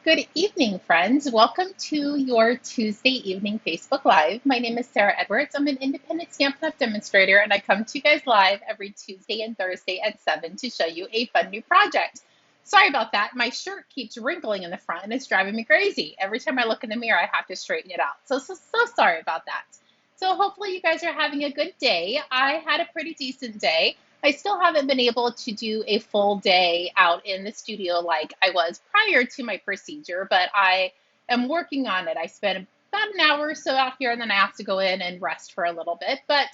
Good evening, friends. Welcome to your Tuesday evening Facebook Live. My name is Sarah Edwards. I'm an independent Stampin' Up! Demonstrator, and I come to you guys live every Tuesday and Thursday at 7 to show you a fun new project. Sorry about that. My shirt keeps wrinkling in the front, and it's driving me crazy. Every time I look in the mirror, I have to straighten it out. So sorry about that. So hopefully you guys are having a good day. I had a pretty decent day. I still haven't been able to do a full day out in the studio like I was prior to my procedure, but I am working on it. I spent about an hour or so out here, and then I have to go in and rest for a little bit. But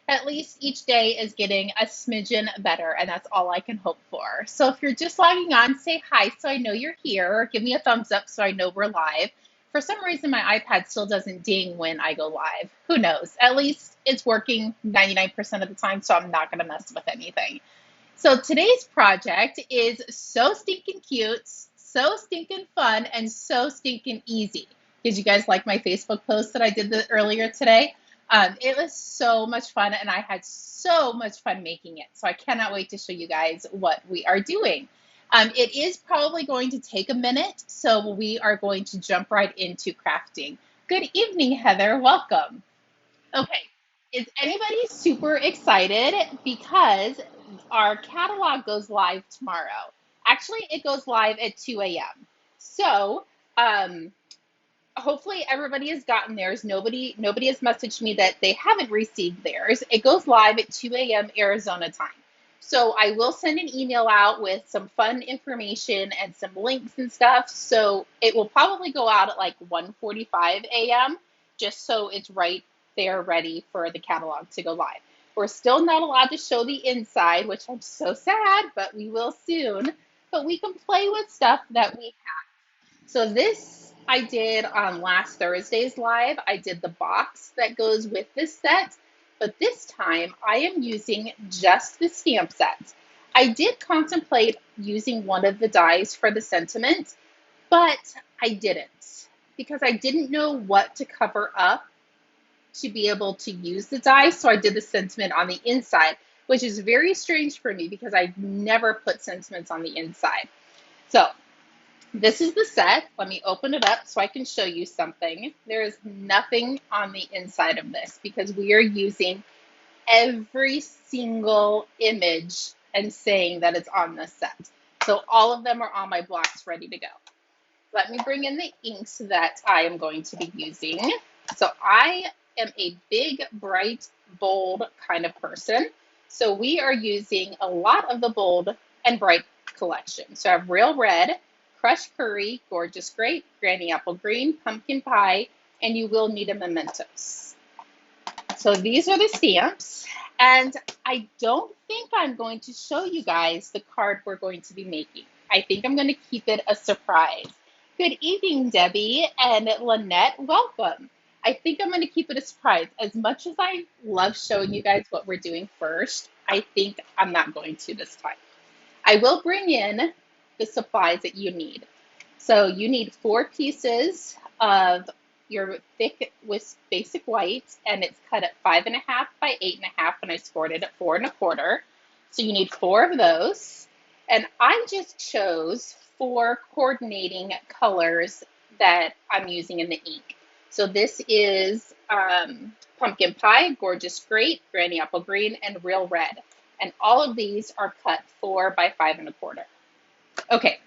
at least each day is getting a smidgen better, and that's all I can hope for. So if you're just logging on, say hi so I know you're here, or give me a thumbs up so I know we're live. For some reason, my iPad still doesn't ding when I go live. Who knows? At least it's working 99% of the time, so I'm not going to mess with anything. So today's project is so stinking cute, so stinking fun, and so stinking easy. Did you guys like my Facebook post that I did earlier today? It was so much fun, and I had so much fun making it. So I cannot wait to show you guys what we are doing. It is probably going to take a minute, so we are going to jump right into crafting. Good evening, Heather. Welcome. Okay, is anybody super excited? Because our catalog goes live tomorrow. Actually, it goes live at 2 a.m. So, um, hopefully everybody has gotten theirs. Nobody has messaged me that they haven't received theirs. It goes live at 2 a.m. Arizona time. So I will send an email out with some fun information and some links and stuff. So it will probably go out at like 1:45 a.m. just so it's right there ready for the catalog to go live. We're still not allowed to show the inside, which I'm so sad, but we will soon. But we can play with stuff that we have. So this I did on last Thursday's live. I did the box that goes with this set, but this time I am using just the stamp set. I did contemplate using one of the dies for the sentiment, but I didn't because I didn't know what to cover up to be able to use the die. So I did the sentiment on the inside, which is very strange for me because I never put sentiments on the inside. So this is the set. Let me open it up so I can show you something. There is nothing on the inside of this because we are using every single image and saying that it's on this set. So all of them are on my blocks ready to go. Let me bring in the inks that I am going to be using. So I am a big, bright, bold kind of person. So we are using a lot of the bold and bright collection. So I have Real Red, Crushed Curry, Gorgeous Grape, Granny Apple Green, Pumpkin Pie, and You Will Need a Mementos. So these are the stamps. And I don't think I'm going to show you guys the card we're going to be making. I think I'm going to keep it a surprise. Good evening, Debbie and Lynette. Welcome. I think I'm going to keep it a surprise. As much as I love showing you guys what we're doing first, I think I'm not going to this time. I will bring in the supplies that you need. So you need 4 pieces of your thick with basic white, and it's cut at 5.5 by 8.5, and I scored it at 4 1/4. So you need 4 of those. And I just chose 4 coordinating colors that I'm using in the ink. So this is Pumpkin Pie, Gorgeous Grape, Granny Apple Green, and Real Red. And all of these are cut 4 by 5 1/4. Okay,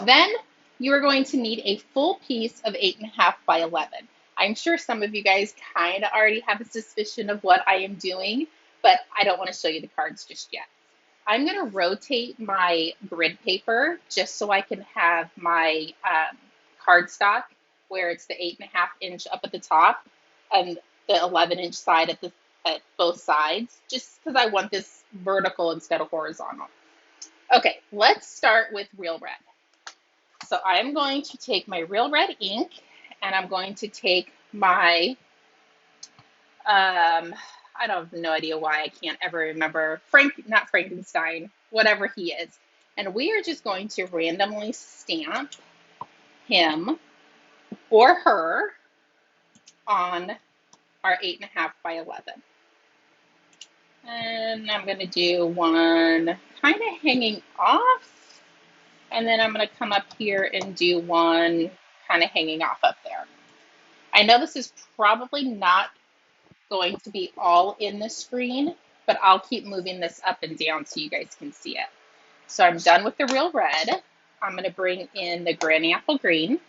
then you are going to need a full piece of 8.5 by 11. I'm sure some of you guys kind of already have a suspicion of what I am doing, but I don't want to show you the cards just yet. I'm going to rotate my grid paper just so I can have my cardstock where it's the 8.5-inch up at the top and the 11-inch side at both sides, just because I want this vertical instead of horizontal. Okay, let's start with Real Red. So I'm going to take my Real Red ink, and I'm going to take my, I don't have no idea why I can't ever remember, not Frankenstein, whatever he is. And we are just going to randomly stamp him or her on our 8.5 by 11. And I'm going to do one kind of hanging off And then I'm going to come up here and do one kind of hanging off up there. I know this is probably not going to be all in the screen, but I'll keep moving this up and down so you guys can see it. So I'm done with the real red. I'm going to bring in the granny apple green.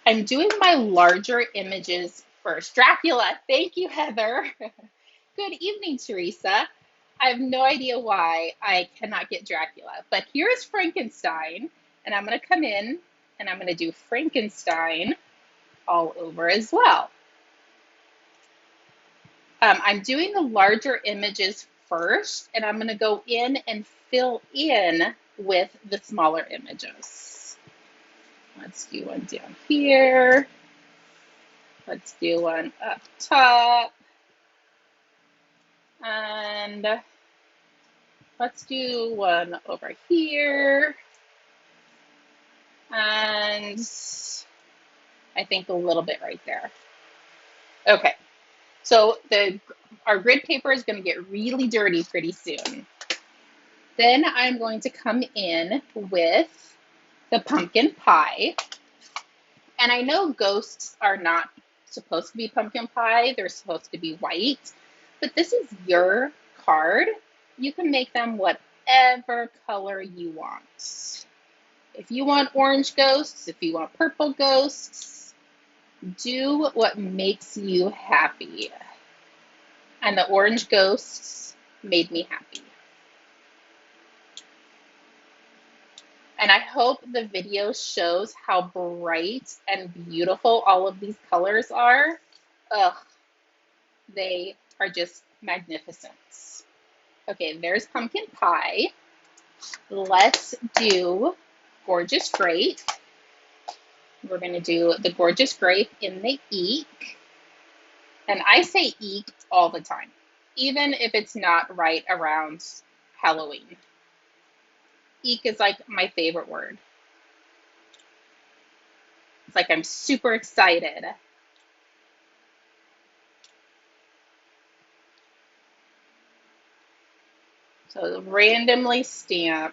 I'm doing my larger images first. Dracula, thank you, Heather. Good evening, Teresa. I have no idea why I cannot get Dracula, but here's Frankenstein, and I'm going to come in and I'm going to do Frankenstein all over as well. I'm doing the larger images first, and I'm going to go in and fill in with the smaller images. Let's do one down here. Let's do one up top. And let's do one over here. And I think a little bit right there. Okay, so our grid paper is going to get really dirty pretty soon. Then I'm going to come in with the pumpkin pie. And I know ghosts are not supposed to be pumpkin pie. They're supposed to be white. But this is your card. You can make them whatever color you want. If you want orange ghosts, if you want purple ghosts, do what makes you happy. And the orange ghosts made me happy. And I hope the video shows how bright and beautiful all of these colors are. Ugh, they are just magnificent. Okay, there's pumpkin pie. Let's do gorgeous grape. We're going to do the gorgeous grape in the eek. And I say eek all the time, even if it's not right around Halloween. Eek is like my favorite word. It's like I'm super excited. So randomly stamp.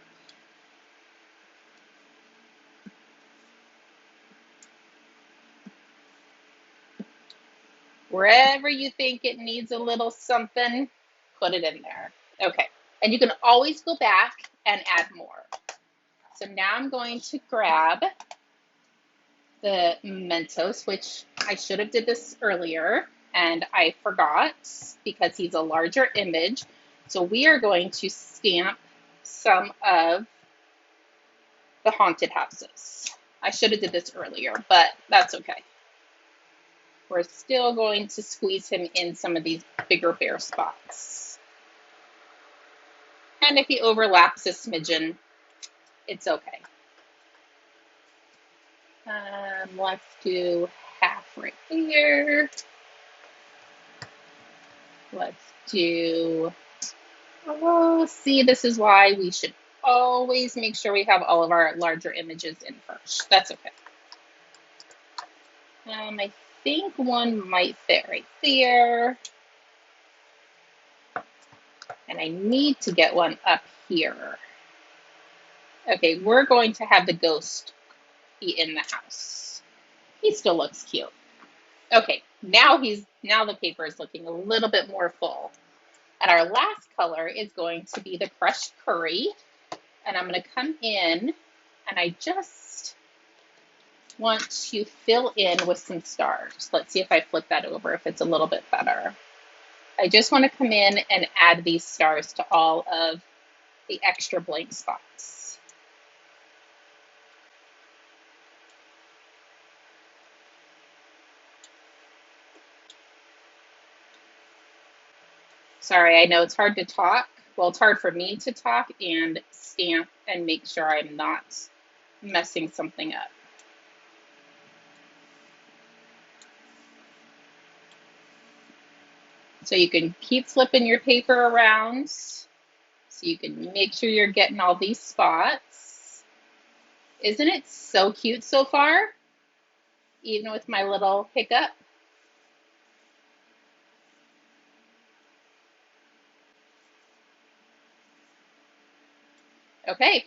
Wherever you think it needs a little something, put it in there. Okay, and you can always go back and add more. So now I'm going to grab the Mentos, which I should have did this earlier, and I forgot because he's a larger image. So we are going to stamp some of the haunted houses. I should have did this earlier, but that's okay. We're still going to squeeze him in some of these bigger bare spots. And if he overlaps a smidgen, it's okay. Let's do half right here. Let's do, oh, see, this is why we should always make sure we have all of our larger images in first. That's okay. I think one might fit right there. And I need to get one up here. Okay, we're going to have the ghost be in the house. He still looks cute. Okay, now the paper is looking a little bit more full. And our last color is going to be the crushed curry. And I'm going to come in and I just want to fill in with some stars. Let's see if I flip that over, if it's a little bit better. I just want to come in and add these stars to all of the extra blank spots. Sorry, I know it's hard to talk. Well, it's hard for me to talk and stamp and make sure I'm not messing something up. So you can keep flipping your paper around so you can make sure you're getting all these spots. Isn't it so cute so far? Even with my little hiccup. Okay,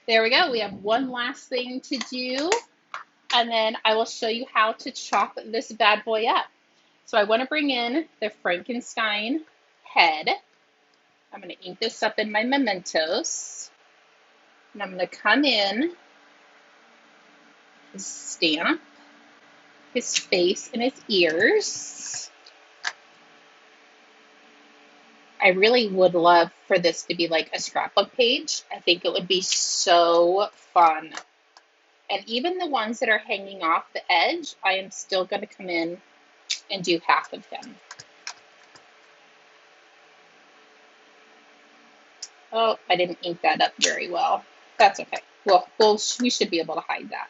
There we go. We have one last thing to do, and then I will show you how to chop this bad boy up. So I want to bring in the Frankenstein head. I'm going to ink this up in my mementos. And I'm going to come in, stamp his face and his ears. I really would love for this to be like a scrapbook page. I think it would be so fun. And even the ones that are hanging off the edge, I am still going to come in and do half of them. Oh, I didn't ink that up very well. That's okay. Well, we should be able to hide that.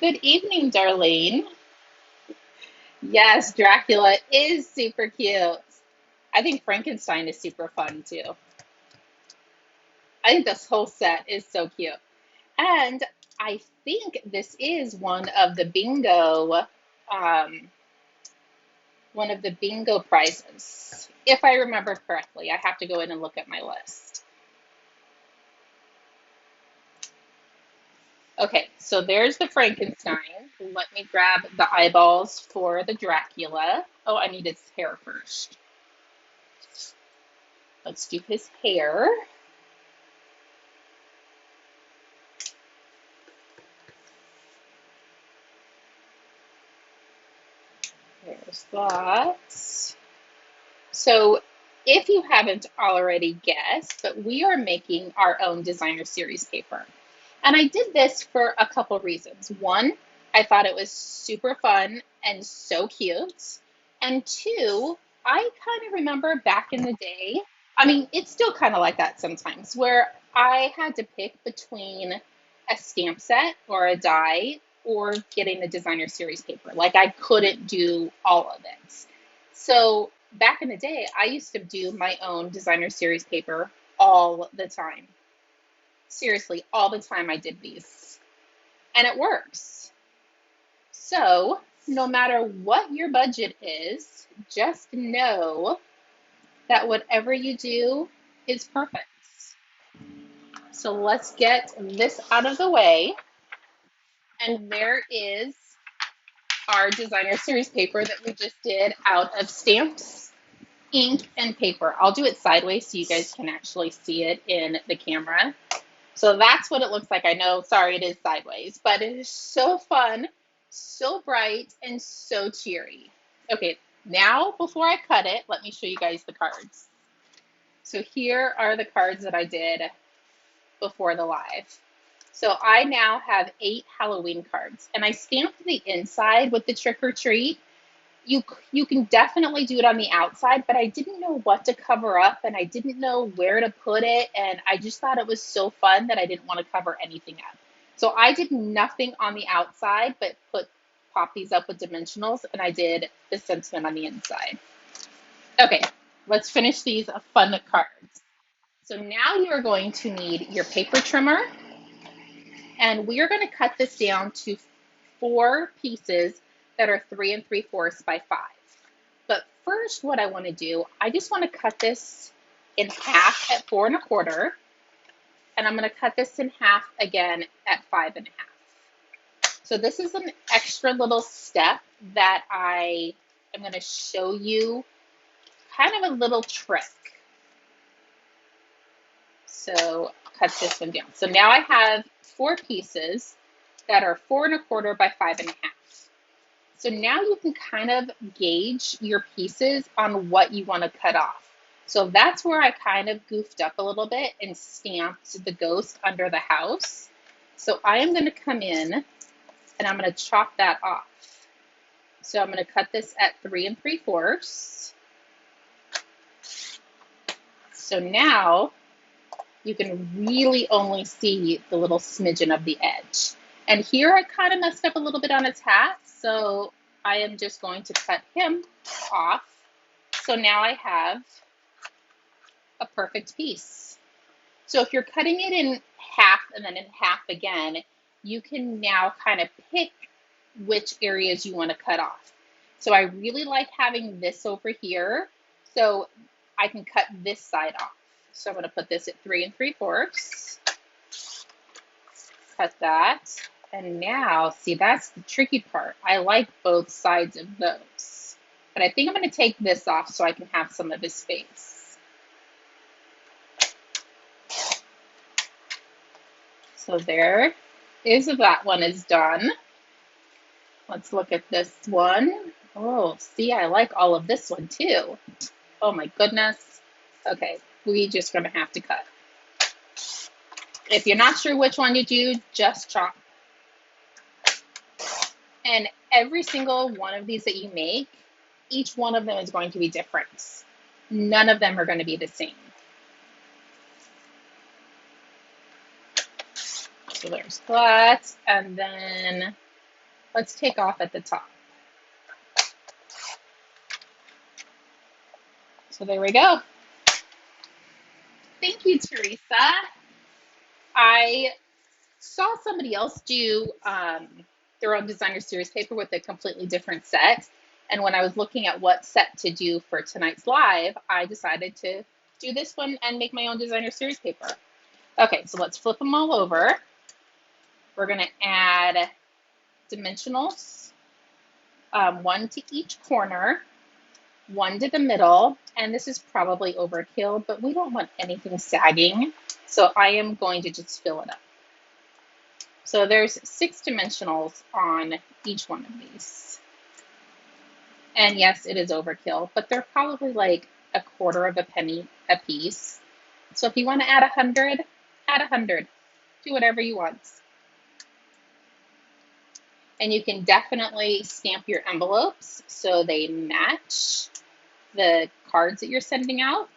Good evening, Darlene. Yes, Dracula is super cute. I think Frankenstein is super fun too. I think this whole set is so cute. And I think this is one of the bingo prizes. If I remember correctly, I have to go in and look at my list. Okay, so there's the Frankenstein. Let me grab the eyeballs for the Dracula. Oh, I need his hair first. Let's do his hair. There's that. So if you haven't already guessed, but we are making our own designer series paper. And I did this for a couple reasons. One, I thought it was super fun and so cute. And two, I kind of remember back in the day, I mean, it's still kind of like that sometimes, where I had to pick between a stamp set or a die or getting the designer series paper. Like I couldn't do all of it. So back in the day, I used to do my own designer series paper all the time. Seriously, all the time I did these. And it works. So no matter what your budget is, just know that whatever you do is perfect. So let's get this out of the way. And there is our designer series paper that we just did out of stamps, ink, and paper. I'll do it sideways so you guys can actually see it in the camera. So that's what it looks like. I know, sorry, it is sideways, but it is so fun, so bright, and so cheery. Okay, now before I cut it, let me show you guys the cards. So here are the cards that I did before the live. So I now have 8 Halloween cards, and I stamped the inside with the trick or treat. You can definitely do it on the outside, but I didn't know what to cover up and I didn't know where to put it. And I just thought it was so fun that I didn't want to cover anything up. So I did nothing on the outside, but pop these up with dimensionals, and I did the sentiment on the inside. Okay, let's finish these fun cards. So now you are going to need your paper trimmer, and we are going to cut this down to 4 pieces that are 3 3/4 by 5. But first, what I want to do, I just want to cut this in half at 4 1/4, and I'm going to cut this in half again at 5 1/2. So this is an extra little step that I am going to show you, kind of a little trick. So cut this one down. So now I have 4 pieces that are 4 1/4 by 5 1/2. So now you can kind of gauge your pieces on what you want to cut off. So that's where I kind of goofed up a little bit and stamped the ghost under the house. So I am going to come in and I'm going to chop that off. So I'm going to cut this at 3 3/4. So now you can really only see the little smidgen of the edge. And here I kind of messed up a little bit on its hat, so I am just going to cut him off. So now I have a perfect piece. So if you're cutting it in half and then in half again, you can now kind of pick which areas you want to cut off. So I really like having this over here, so I can cut this side off. So I'm going to put this at 3 3/4. Cut that. And now, see, that's the tricky part. I like both sides of those. But I think I'm going to take this off so I can have some of his face. So there is that one is done. Let's look at this one. Oh, see, I like all of this one too. Oh my goodness. Okay, we just going to have to cut. If you're not sure which one to do, just chop. And every single one of these that you make, each one of them is going to be different. None of them are going to be the same. So there's that, and then let's take off at the top. So there we go. Thank you, Teresa. I saw somebody else do their own designer series paper with a completely different set. And when I was looking at what set to do for tonight's live, I decided to do this one and make my own designer series paper. Okay, so let's flip them all over. We're going to add dimensionals, one to each corner, one to the middle, and this is probably overkill, but we don't want anything sagging, so I am going to just fill it up. So there's 6 dimensionals on each one of these. And yes, it is overkill, but they're probably like 1/4 of a penny a piece. So if you want to add 100, add 100. Do whatever you want. And you can definitely stamp your envelopes so they match the cards that you're sending out.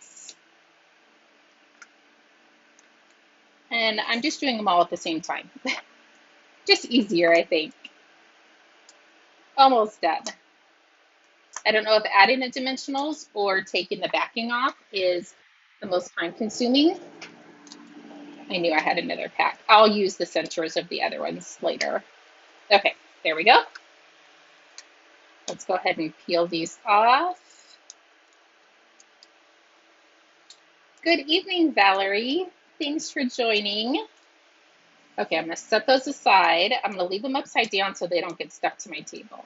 And I'm just doing them all at the same time. Just easier, I think. Almost done. I don't know if adding the dimensionals or taking the backing off is the most time consuming. I knew I had another pack. I'll use the centers of the other ones later. Okay, there we go. Let's go ahead and peel these off. Good evening, Valerie. Thanks for joining. Okay, I'm going to set those aside. I'm going to leave them upside down so they don't get stuck to my table.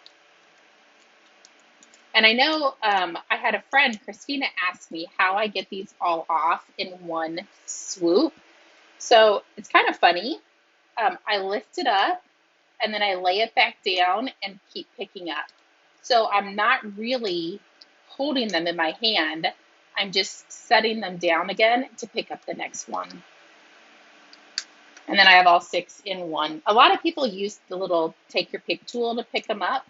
And I know I had a friend, Christina, ask me how I get these all off in one swoop. So it's kind of funny. I lift it up and then I lay it back down and keep picking up. So I'm not really holding them in my hand. I'm just setting them down again to pick up the next one. And then I have all 6 in one. A lot of people use the little take your pick tool to pick them up.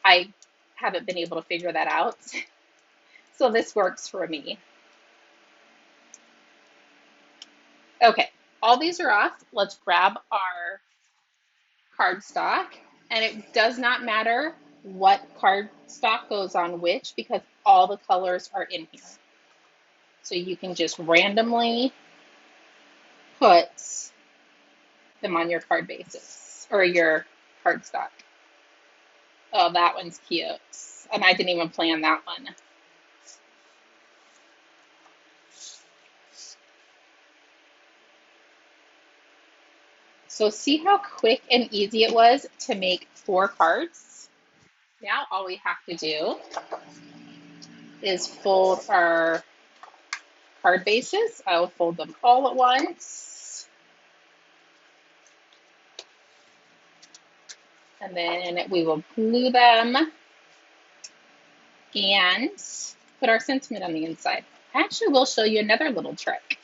I haven't been able to figure that out. So this works for me. Okay, all these are off. Let's grab our cardstock. And it does not matter what cardstock goes on which because all the colors are in here. So you can just randomly put them on your card bases or your cardstock. Oh, that one's cute. And I didn't even plan that one. So see how quick and easy it was to make 4 cards? Now all we have to do is fold our card bases. I will fold them all at once. And then we will glue them and put our sentiment on the inside. I actually will show you another little trick.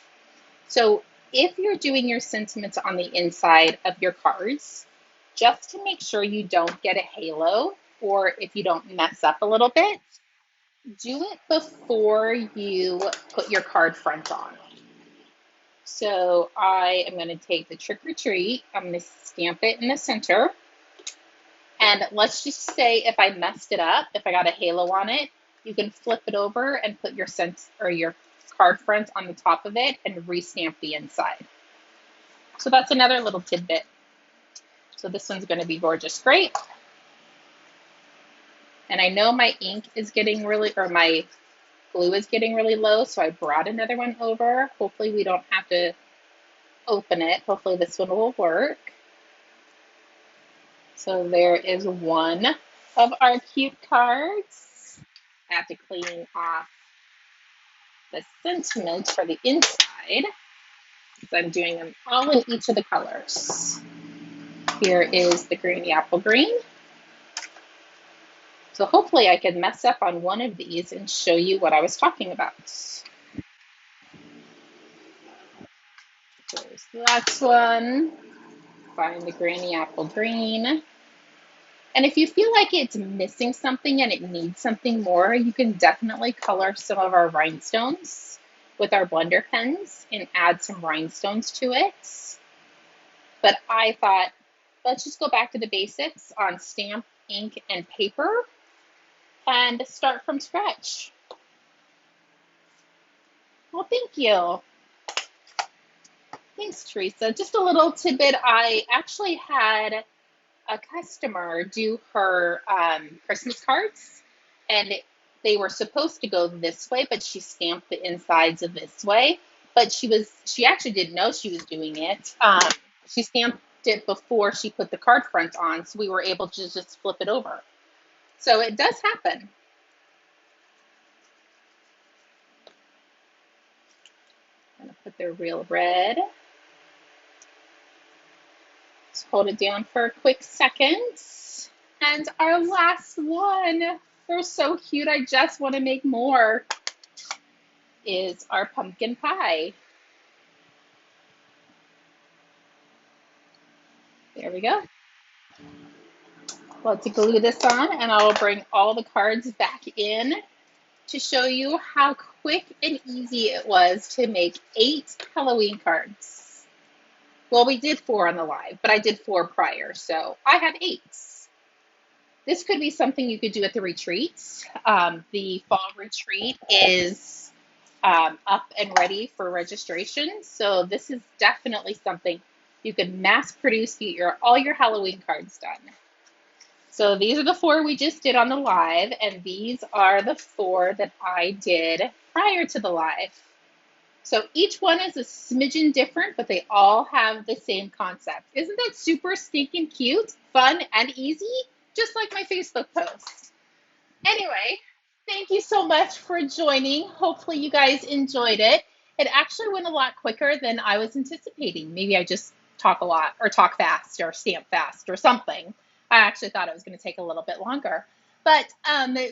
So if you're doing your sentiments on the inside of your cards, just to make sure you don't get a halo or if you don't mess up a little bit, do it before you put your card front on. So I am going to take the trick or treat, I'm going to stamp it in the center. And let's just say if I messed it up, if I got a halo on it, you can flip it over and put your card front on the top of it and restamp the inside. So that's another little tidbit. So this one's going to be gorgeous grape. And I know my ink is getting really, or my glue is getting really low, so I brought another one over. Hopefully we don't have to open it. Hopefully this one will work. So there is one of our cute cards. I have to clean off the sentiment for the inside because I'm doing them all in each of the colors. Here is the greeny apple green. So hopefully I can mess up on one of these and show you what I was talking about. There's that one. Find the greeny apple green. And if you feel like it's missing something and it needs something more, you can definitely color some of our rhinestones with our blender pens and add some rhinestones to it. But I thought, let's just go back to the basics on stamp, ink, and paper and start from scratch. Well, thank you. Thanks, Teresa. Just a little tidbit. I actually had a customer do her Christmas cards, and they were supposed to go this way, but she stamped the insides of this way. But she actually didn't know she was doing it. She stamped it before she put the card front on, so we were able to just flip it over. So it does happen. I'm gonna put the real red. Just hold it down for a quick second. And our last one, they're so cute, I just want to make more, is our pumpkin pie. There we go. Let's glue this on and I will bring all the cards back in to show you how quick and easy it was to make 8 Halloween cards. Well, we did 4 on the live, but I did 4 prior, so I have 8. This could be something you could do at the retreat. The fall retreat is up and ready for registration, so this is definitely something you could mass produce, get all your Halloween cards done. So these are the 4 we just did on the live, and these are the 4 that I did prior to the live. So each one is a smidgen different, but they all have the same concept. Isn't that super stinking cute, fun, and easy? Just like my Facebook post. Anyway, thank you so much for joining. Hopefully you guys enjoyed it. It actually went a lot quicker than I was anticipating. Maybe I just talk a lot or talk fast or stamp fast or something. I actually thought it was going to take a little bit longer. But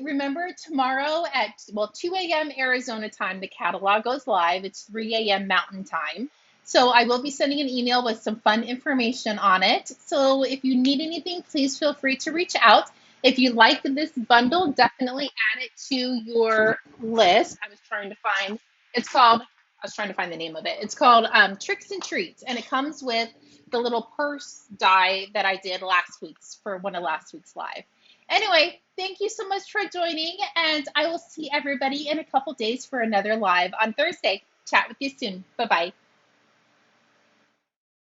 remember, tomorrow at, 2 a.m. Arizona time, the catalog goes live. It's 3 a.m. Mountain time. So I will be sending an email with some fun information on it. So if you need anything, please feel free to reach out. If you like this bundle, definitely add it to your list. I was trying to find the name of it. It's called Tricks and Treats, and it comes with the little purse die that I did for one of last week's live. Anyway, thank you so much for joining, and I will see everybody in a couple days for another live on Thursday. Chat with you soon. Bye-bye.